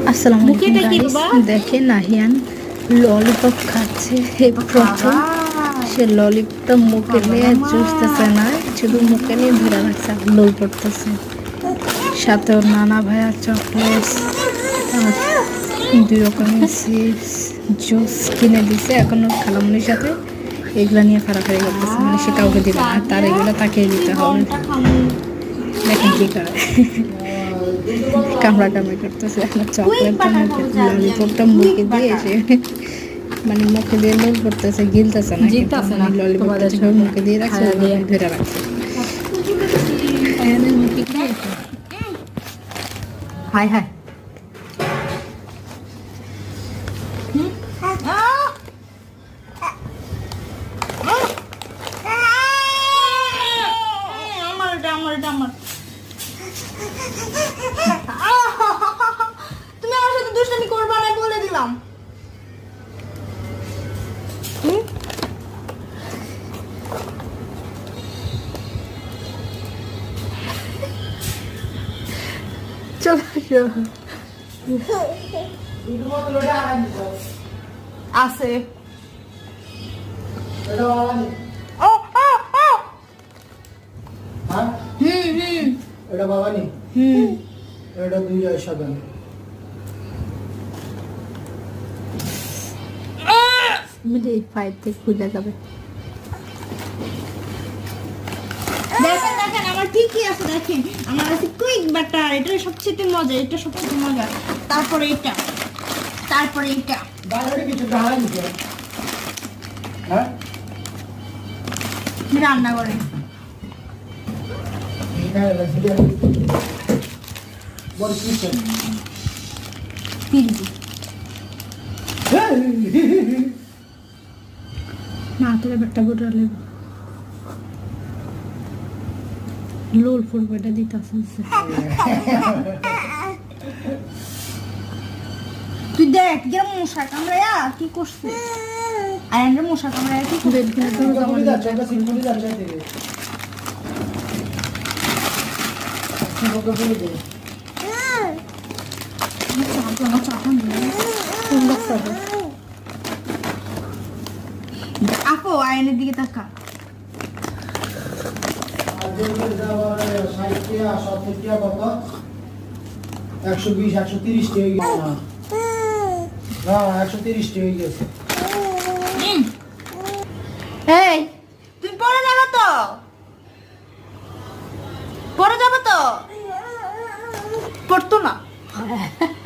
আসসালামু আলাইকুম গাইস, দেখেন নাহিয়ান ললিপপ খাচ্ছে। এই প্রথম সে ললিপপটা মুখে নিয়ে চুষতেছে না, শুধু মুখে নিয়ে ধরে রাখছে, লোল পড়তেছে। সাথে ওর নানা ভাইয়া চকলেটস, 2 রকমের চিপস, জুস কিনে দিছে। এখন ওর খালামনির সাথে এগুলা নিয়ে ফাড়াফাড়ি করতেছে, মানে সে কাউকে দিবে না, তার এগুলো তাকে দিতে হবে। দেখেন কি করে কামড়া কামড়ি করতেছে। চকলেটটা মুখে, ললিপপটা মুখে দিয়ে এসে মানে মুখে দিয়ে লোল করতেছে, গিলতেছে না, ললিপপটা যেভাবে মুখে দিয়ে রাখছে ওইভাবে ধরে রাখছে। হাই হাই তুমি আমার সাথে দুষ্টামি করবা না বলে দিলাম। চলো আছে এটা বাবা নি এটা 2 মিলে ফাইট থেকে খুলে যাবে। দেখেন দেখেন আমার ঠিকই আছে, দেখেন আমার আছে কুইক বাটার, এটা সবচেয়ে মজা, এটা সবচেয়ে মজা। তারপরে এটা, তারপরে এটা বাইরে কিছু দাঁড়াই নিছে। হ্যাঁ রান্না করে এখানে লাগছে বড় কিচেন পিলজি না তোর একটা গোটা লেব লোল ফুলবো, এটা দিতে আসছে। তুই দেখ গেম মশা কামড়ায়া কি করছে, আর আমরা মশা কামড়ায়া কি করছে। কোন যাচ্ছে আমরা সিঙ্গুলি যাচ্ছে থেকে বকে বলে দে আপু আয়নের দিকে তাকা। আজকে যাওয়ার 60 টিয়া 70 টিয়া কত 120 130 টিয়া হয়ে গেছে না 130 টিয়া হয়ে গেছে। এই তুই পরে যাবে তো, পরে যাবে তো, পড়তো না।